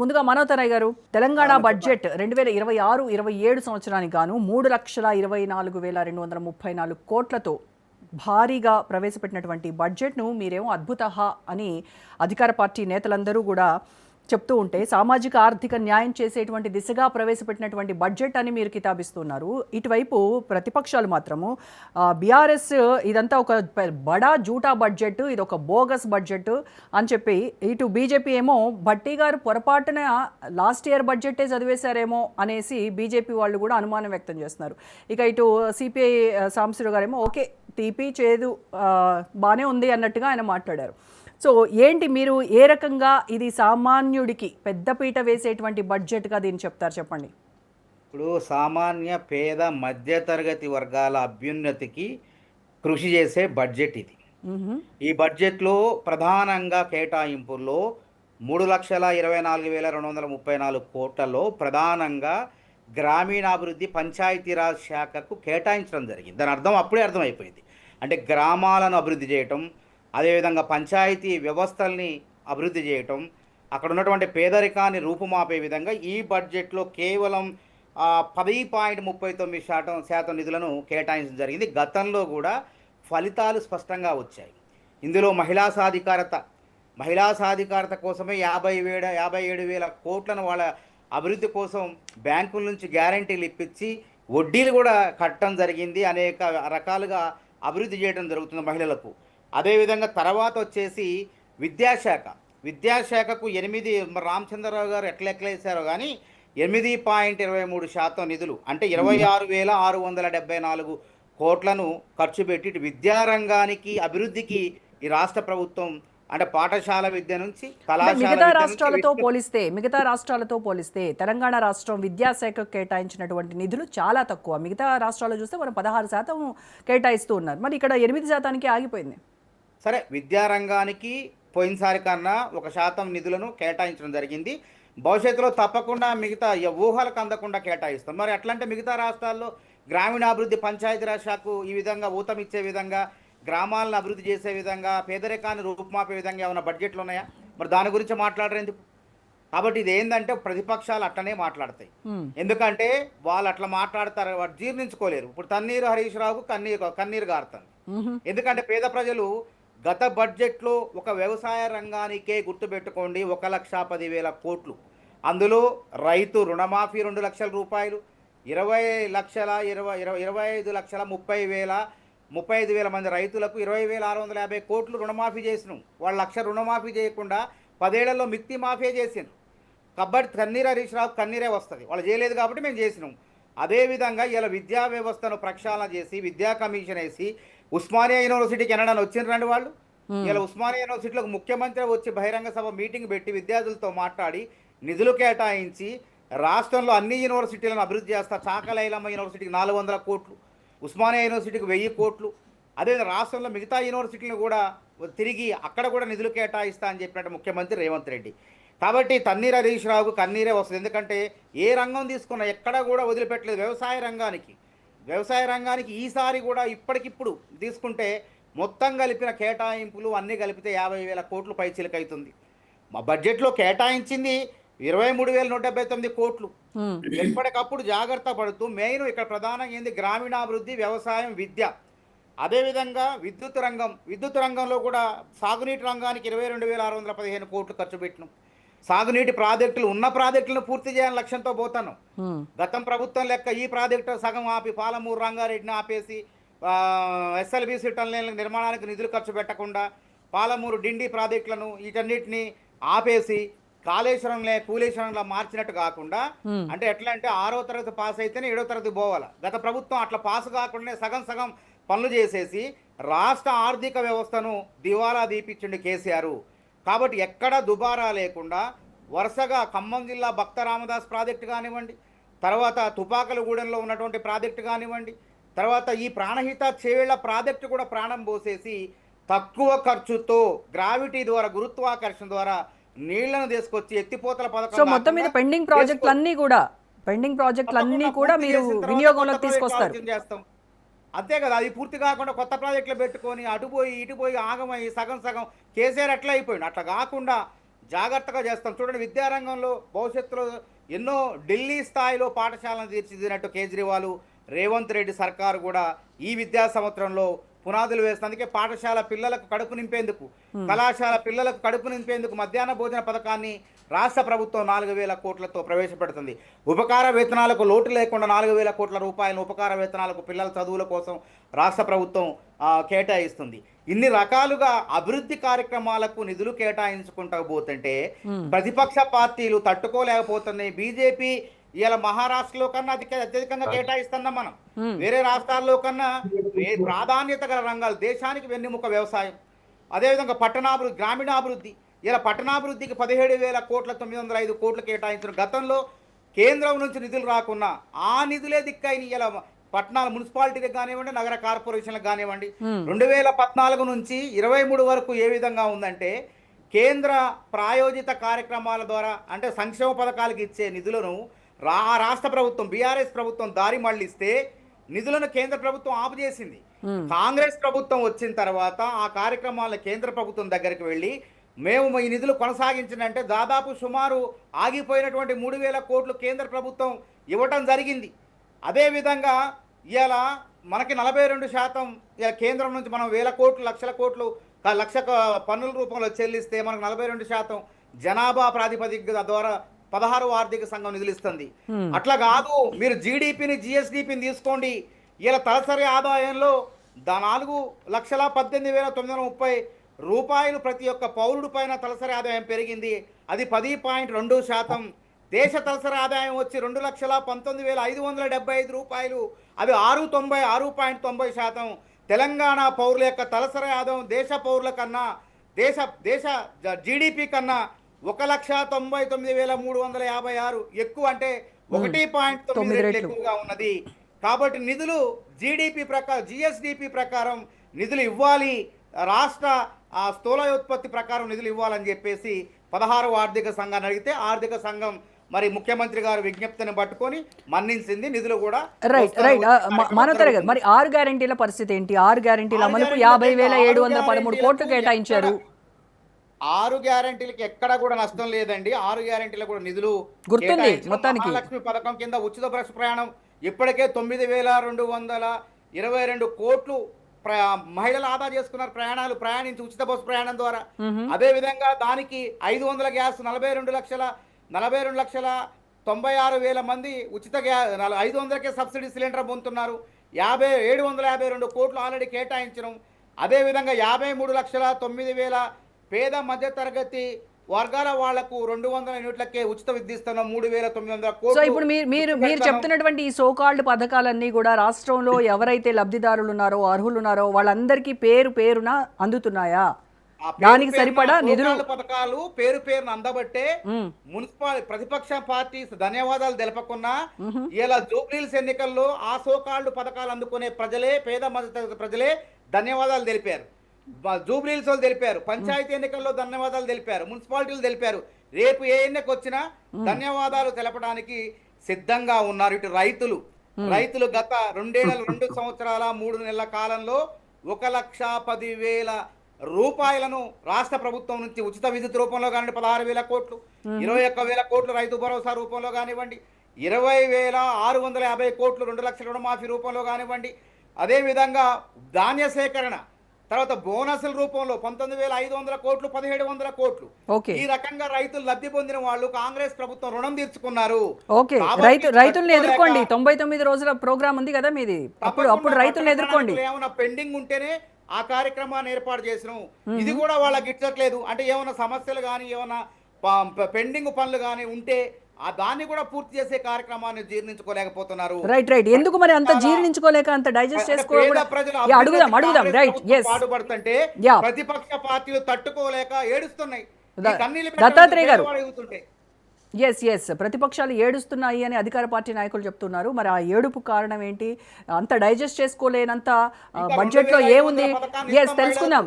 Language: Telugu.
ముందుగా మనోతరయ్య గారు, తెలంగాణ బడ్జెట్ 2026-27 సంవత్సరానికి గాను 3,24,234 కోట్లతో భారీగా ప్రవేశపెట్టినటువంటి బడ్జెట్ను మీరేమో అద్భుతహ అని అధికార పార్టీ నేతలందరూ కూడా చెప్తూ ఉంటే, సామాజిక ఆర్థిక న్యాయం చేసేటువంటి దిశగా ప్రవేశపెట్టినటువంటి బడ్జెట్ అని మీరు కితాబిస్తున్నారు. ఇటువైపు ప్రతిపక్షాలు మాత్రము బీఆర్ఎస్ ఇదంతా ఒక బడా జూటా బడ్జెట్, ఇది ఒక బోగస్ బడ్జెట్ అని చెప్పి, ఇటు బీజేపీ ఏమో భట్టి గారు పొరపాటున లాస్ట్ ఇయర్ బడ్జెటే చదివేశారేమో అనేసి బీజేపీ వాళ్ళు కూడా అనుమానం వ్యక్తం చేస్తున్నారు. ఇక ఇటు సిపిఐ సాంబశివరావు గారేమో ఓకే తీపి చేదు బాగానే ఉంది అన్నట్టుగా ఆయన మాట్లాడారు. సో ఏంటి మీరు ఏ రకంగా ఇది సామాన్యుడికి పెద్దపీట వేసేటువంటి బడ్జెట్గా దీన్ని చెప్తారు, చెప్పండి. ఇప్పుడు సామాన్య పేద మధ్యతరగతి వర్గాల అభ్యున్నతికి కృషి చేసే బడ్జెట్ ఇది. ఈ బడ్జెట్లో ప్రధానంగా కేటాయింపుల్లో 3,24,234 కోట్లలో ప్రధానంగా గ్రామీణాభివృద్ధి పంచాయతీరాజ్ శాఖకు కేటాయించడం జరిగింది. దాని అర్థం అప్పుడే అర్థమైపోయింది. అంటే గ్రామాలను అభివృద్ధి చేయటం, అదేవిధంగా పంచాయతీ వ్యవస్థల్ని అభివృద్ధి చేయటం, అక్కడ ఉన్నటువంటి పేదరికాన్ని రూపుమాపే విధంగా ఈ బడ్జెట్లో కేవలం 10.39% నిధులను కేటాయించడం జరిగింది. గతంలో కూడా ఫలితాలు స్పష్టంగా వచ్చాయి. ఇందులో మహిళా సాధికారత కోసమే 57,000 కోట్లను వాళ్ళ అభివృద్ధి కోసం బ్యాంకుల నుంచి గ్యారంటీలు ఇప్పించి వడ్డీలు కూడా కట్టడం జరిగింది. అనేక రకాలుగా అభివృద్ధి చేయడం జరుగుతుంది మహిళలకు. అదేవిధంగా తర్వాత వచ్చేసి విద్యాశాఖకు 8 రామచంద్రరావు గారు ఎట్లెక్కలేశారో కానీ 8.23% నిధులు అంటే 26,674 కోట్లను ఖర్చు పెట్టి విద్యారంగానికి అభివృద్ధికి ఈ రాష్ట్ర ప్రభుత్వం అంటే పాఠశాల విద్య నుంచి మిగతా రాష్ట్రాలతో పోలిస్తే తెలంగాణ రాష్ట్రం విద్యాశాఖకు కేటాయించినటువంటి నిధులు చాలా తక్కువ. మిగతా రాష్ట్రాలు చూస్తే మనం 16% కేటాయిస్తూ ఉన్నారు, మరి ఇక్కడ 8% ఆగిపోయింది. సరే, విద్యారంగానికి పోయినసారి కన్నా 1% నిధులను కేటాయించడం జరిగింది. భవిష్యత్తులో తప్పకుండా మిగతా ఊహలకు అందకుండా కేటాయిస్తాం. మరి అట్లంటే మిగతా రాష్ట్రాల్లో గ్రామీణాభివృద్ధి పంచాయతీరాజ్ శాఖకు ఈ విధంగా ఊతమిచ్చే విధంగా, గ్రామాలను అభివృద్ధి చేసే విధంగా, పేదరికాన్ని రూపుమాపే విధంగా ఏమైనా బడ్జెట్లు ఉన్నాయా? మరి దాని గురించి మాట్లాడరు ఎందుకు? కాబట్టి ఇది ఏంటంటే ప్రతిపక్షాలు అట్లనే మాట్లాడతాయి. ఎందుకంటే వాళ్ళు అట్లా మాట్లాడతారు, వాడు జీర్ణించుకోలేరు. ఇప్పుడు తన్నీరు హరీష్ రావుకు కన్నీరు గారుతాను. ఎందుకంటే పేద ప్రజలు గత బడ్జెట్లో ఒక వ్యవసాయ రంగానికే గుర్తుపెట్టుకోండి 1,10,000 కోట్లు. అందులో రైతు రుణమాఫీ 2 లక్షల రూపాయలు, 25,30,35,000 మంది రైతులకు 20,650 కోట్లు రుణమాఫీ చేసినాం. వాళ్ళు 1,00,000 రుణమాఫీ చేయకుండా 10 ఏళ్లలో మిక్తి మాఫీ చేసినాం. కాబట్టి కన్నీరు హరీష్ రావు కన్నీరే వస్తుంది, వాళ్ళు చేయలేదు కాబట్టి మేము చేసినాం. అదేవిధంగా ఇలా విద్యా వ్యవస్థను ప్రక్షాళన చేసి విద్యా కమిషన్ వేసి ఉస్మానియా యూనివర్సిటీకి ఎనడానికి వచ్చిండ్రండి వాళ్ళు. ఇలా ఉస్మానియా యూనివర్సిటీలకు ముఖ్యమంత్రి వచ్చి బహిరంగ సభ మీటింగ్ పెట్టి విద్యార్థులతో మాట్లాడి నిధులు కేటాయించి రాష్ట్రంలో అన్ని యూనివర్సిటీలను అభివృద్ధి చేస్తా. చాకలైలమ్మ యూనివర్సిటీకి 400 కోట్లు, ఉస్మానియా యూనివర్సిటీకి 1000 కోట్లు, అదేవిధంగా రాష్ట్రంలో మిగతా యూనివర్సిటీలను కూడా తిరిగి అక్కడ కూడా నిధులు కేటాయిస్తా అని చెప్పినట్టు ముఖ్యమంత్రి రేవంత్ రెడ్డి. కాబట్టి తన్నీరు హరీష్ రావుకు కన్నీరే వస్తుంది. ఎందుకంటే ఏ రంగం తీసుకున్నా ఎక్కడా కూడా వదిలిపెట్టలేదు. వ్యవసాయ రంగానికి ఈసారి కూడా ఇప్పటికిప్పుడు తీసుకుంటే మొత్తం కలిపిన కేటాయింపులు అన్నీ కలిపితే 50,000 కోట్లు పైచిలకవుతుంది. మా బడ్జెట్లో కేటాయించింది 23,179 కోట్లు. ఎప్పటికప్పుడు జాగ్రత్త పడుతూ మెయిన్ ఇక్కడ ప్రధానంగా ఏంది గ్రామీణాభివృద్ధి, వ్యవసాయం, విద్య. అదేవిధంగా విద్యుత్ రంగంలో కూడా సాగునీటి రంగానికి 22,615 కోట్లు ఖర్చు పెట్టినాం. సాగునీటి ప్రాజెక్టులు ఉన్న ప్రాజెక్టులను పూర్తి చేయాలని లక్ష్యంతో పోతాను. గతం ప్రభుత్వం లెక్క ఈ ప్రాజెక్టు సగం ఆపి పాలమూరు రంగారెడ్డిని ఆపేసి ఎస్ఎల్బీసీ టన్నెల నిర్మాణానికి నిధులు ఖర్చు పెట్టకుండా పాలమూరు డిండి ప్రాజెక్టులను వీటన్నిటిని ఆపేసి కూలేశ్వరంలో మార్చినట్టు కాకుండా, అంటే ఎట్లా అంటే 6వ తరగతి పాస్ అయితేనే 7వ తరగతి పోవాలి. గత ప్రభుత్వం అట్లా పాస్ కాకుండా సగం పనులు చేసేసి రాష్ట్ర ఆర్థిక వ్యవస్థను దివాలా దీపించిండు కేసీఆర్. కాబట్టి ఎక్కడ దుబారా లేకుండా వరుసగా ఖమ్మం జిల్లా భక్త రామదాస్ ప్రాజెక్టు కానివ్వండి, తర్వాత తుపాకలగూడెంలో ఉన్నటువంటి ప్రాజెక్టు కానివ్వండి, తర్వాత ఈ ప్రాణహిత చేవేళ్ల ప్రాజెక్టు కూడా ప్రాణం పోసేసి తక్కువ ఖర్చుతో గ్రావిటీ ద్వారా, గురుత్వాకర్షణ ద్వారా నీళ్లను తీసుకొచ్చి ఎత్తిపోతల పథకం మొత్తం మీద పెండింగ్ ప్రాజెక్టులన్నీ కూడా మీరు వినియోగంలోకి తీసుకొస్తారు చేస్తాం. అంతే కదా, అది పూర్తి కాకుండా కొత్త ప్రాజెక్టులు పెట్టుకొని అటుపోయి ఇటుపోయి ఆగమై సగం కేసీఆర్ ఎట్లా అయిపోయింది. అట్లా కాకుండా జాగ్రత్తగా చేస్తాం. చూడండి, విద్యారంగంలో భవిష్యత్తులో ఎన్నో ఢిల్లీ స్థాయిలో పాఠశాలను తీర్చిదిద్దినట్టు కేజ్రీవాల్, రేవంత్ రెడ్డి సర్కారు కూడా ఈ విద్యా సంవత్సరంలో పునాదులు వేస్తుంది. అందుకే పాఠశాల పిల్లలకు కడుపు నింపేందుకు, కళాశాల పిల్లలకు కడుపు నింపేందుకు మధ్యాహ్న భోజన పథకాన్ని రాష్ట్ర ప్రభుత్వం 4,000 కోట్లతో ప్రవేశపెడుతుంది. ఉపకార వేతనాలకు లోటు లేకుండా 4,000 కోట్ల రూపాయలను ఉపకార వేతనాలకు పిల్లల చదువుల కోసం రాష్ట్ర ప్రభుత్వం కేటాయిస్తుంది. ఇన్ని రకాలుగా అభివృద్ధి కార్యక్రమాలకు నిధులు కేటాయించుకుంటూ పోతుంటే ప్రతిపక్ష పార్టీలు తట్టుకోలేకపోతున్నాయి. బీజేపీ ఇలా మహారాష్ట్రలో కన్నా అత్యధికంగా కేటాయిస్తున్నాం మనం. వేరే రాష్ట్రాల్లో కన్నా ప్రాధాన్యత గల రంగాలు, దేశానికి వెన్నెముక వ్యవసాయం, అదేవిధంగా పట్టణాభివృద్ధి, గ్రామీణాభివృద్ధి. ఇలా పట్టణాభివృద్ధికి 17,905 కోట్లు కేటాయించిన గతంలో కేంద్రం నుంచి నిధులు రాకున్నా ఆ నిధులే దిక్కైన ఇలా పట్టణాల మున్సిపాలిటీలకు కానివ్వండి, నగర కార్పొరేషన్లకు కానివ్వండి. 2014 నుంచి 23 వరకు ఏ విధంగా ఉందంటే కేంద్ర ప్రాయోజిత కార్యక్రమాల ద్వారా అంటే సంక్షేమ పథకాలకు ఇచ్చే నిధులను రాష్ట్ర ప్రభుత్వం, బీఆర్ఎస్ ప్రభుత్వం దారి మళ్లిస్తే నిధులను కేంద్ర ప్రభుత్వం ఆపు చేసింది. కాంగ్రెస్ ప్రభుత్వం వచ్చిన తర్వాత ఆ కార్యక్రమాలను కేంద్ర ప్రభుత్వం దగ్గరికి వెళ్ళి మేము ఈ నిధులు కొనసాగించినంటే దాదాపు సుమారు ఆగిపోయినటువంటి 3,000 కోట్లు కేంద్ర ప్రభుత్వం ఇవ్వటం జరిగింది. అదేవిధంగా ఇవాళ మనకి 42% కేంద్రం నుంచి మనం 1,000 కోట్లు, లక్షల కోట్లు, లక్ష పన్నుల రూపంలో చెల్లిస్తే మనకు 42% జనాభా ప్రాతిపదిక ద్వారా 16వ ఆర్థిక సంఘం నిధులు ఇస్తుంది. అట్లా కాదు, మీరు జీడిపిని, జిఎస్డిపిని తీసుకోండి. ఇలా తలసరి ఆదాయంలో 4,18,930 రూపాయలు ప్రతి ఒక్క పౌరుడు పైన తలసరి ఆదాయం పెరిగింది. అది 10.2%. దేశ తలసరి ఆదాయం వచ్చి 2,19,575 రూపాయలు, అది 6.90%. తెలంగాణ పౌరుల యొక్క తలసరి ఆదాయం దేశ పౌరుల కన్నా, దేశ జీడిపి కన్నా 1,99,356 ఎక్కువ, అంటే 1.9 రెట్లు ఎక్కువగా ఉన్నది. కాబట్టి నిధులు జీడిపి ప్రకారం, జిఎస్డిపి ప్రకారం నిధులు ఇవ్వాలి, రాష్ట్ర స్థూలోత్పత్తి ప్రకారం నిధులు ఇవ్వాలని చెప్పేసి 16వ ఆర్థిక సంఘాన్ని అడిగితే ఆర్థిక సంఘం మరి ముఖ్యమంత్రి గారు విజ్ఞప్తిని పట్టుకొని మన్నించింది. నిధులు కూడా మరి 6 గ్యారెంటీల పరిస్థితి ఏంటి? 6 గ్యారెంటీల అమలుకు 50,713 కోట్లు కేటాయించారు. 6 గ్యారెంటీలకి ఎక్కడ కూడా నష్టం లేదండి. 6 గ్యారెంటీలకు కూడా నిధులు గుర్తుంది. మొత్తానికి మహాలక్ష్మి పథకం కింద ఉచిత బస్సు ప్రయాణం ఇప్పటికే 9,222 కోట్లు మహిళలు ఆదా చేసుకున్నారు, ప్రయాణించి ఉచిత బస్సు ప్రయాణం ద్వారా. అదే విధంగా దానికి 500 గ్యాస్, 42,96,000 మంది ఉచిత గ్యాస్, 500కే సబ్సిడీ సిలిండర్ పొందుతున్నారు. 752 కోట్లు ఆల్రెడీ కేటాయించడం. అదేవిధంగా 53,09,000 పేద మధ్యతరగతి వర్గాల వాళ్లకు 200 యూనిట్లకే ఉచిత విద్యుత్ ఇస్తున్నాం. 3,900 కోట్లు. సో ఇప్పుడు మీరు చెప్తున్నటువంటి ఈ సోకాల్డ్ పథకాలన్నీ కూడా రాష్ట్రంలో ఎవరైతే లబ్ధిదారులు ఉన్నారో, అర్హులు ఉన్నారో వాళ్ళందరికీ పేరున అందుతున్నాయా? దానికి సరిపడా నిధులు పథకాలు పేరున అందబట్టే ప్రతిపక్ష పార్టీ ధన్యవాదాలు తెలపకున్నా ఇలా జూబ్లీహిల్స్ ఎన్నికల్లో ఆ సోకాల్డ్ పథకాలు అందుకునే ప్రజలే, పేద మధ్యతరగతి ప్రజలే ధన్యవాదాలు తెలిపారు. జూబ్లీహిల్స్ వాళ్ళు తెలిపారు, పంచాయతీ ఎన్నికల్లో ధన్యవాదాలు తెలిపారు, మున్సిపాలిటీలు తెలిపారు. రేపు ఏ ఎన్నిక వచ్చినా ధన్యవాదాలు తెలపడానికి సిద్ధంగా ఉన్నారు. ఇటు రైతులు గత 2 సంవత్సరాల 3 నెలల కాలంలో 1,10,000 రూపాయలను రాష్ట్ర ప్రభుత్వం నుంచి ఉచిత విద్యుత్ రూపంలో కానివ్వండి 16,000 కోట్లు, 21,000 కోట్లు రైతు భరోసా రూపంలో కానివ్వండి, 20,650 కోట్లు 2 లక్షల రుణమాఫీ రూపంలో కానివ్వండి, అదేవిధంగా ధాన్య సేకరణ, తర్వాత బోనసుల రూపంలో 19,500 కోట్లు, 1,700 కోట్లు. ఈ రకంగా రైతులు లబ్ధి పొందిన వాళ్ళు కాంగ్రెస్ ప్రభుత్వం రుణం తీర్చుకున్నారు. రైతులను ఎదుర్కోండి. 99 రోజుల ప్రోగ్రామ్ ఉంది కదా మీది, అప్పుడు రైతులను ఎదుర్కోండి. ఏమైనా పెండింగ్ ఉంటేనే ఆ కార్యక్రమాన్ని ఏర్పాటు చేసినాం. ఇది కూడా వాళ్ళకి ఇచ్చట్లేదు. అంటే ఏమైనా సమస్యలు కానీ, ఏమైనా పెండింగ్ పనులు కానీ ఉంటే దాన్ని కూడా పూర్తి చేసే కార్యక్రమాన్ని జీర్ణించుకోలేకపోతున్నారు. రైట్. ఎందుకు మరి అంత జీర్ణించుకోలేక, అంత డైజెస్ట్ చేసుకోలేక అడుగుదాం. పాటుపడుతుంటే ప్రతిపక్ష పార్టీలు తట్టుకోలేక ఏడుస్తున్నాయి. దత్తాత్రేయ గారు, ఎస్ ప్రతిపక్షాలు ఏడుస్తున్నాయి అని అధికార పార్టీ నాయకులు చెప్తున్నారు. మరి ఆ ఏడుపు కారణం ఏంటి? అంత డైజెస్ట్ చేసుకోలేనంత బడ్జెట్లో ఏముంది? తెలుసుకుందాం.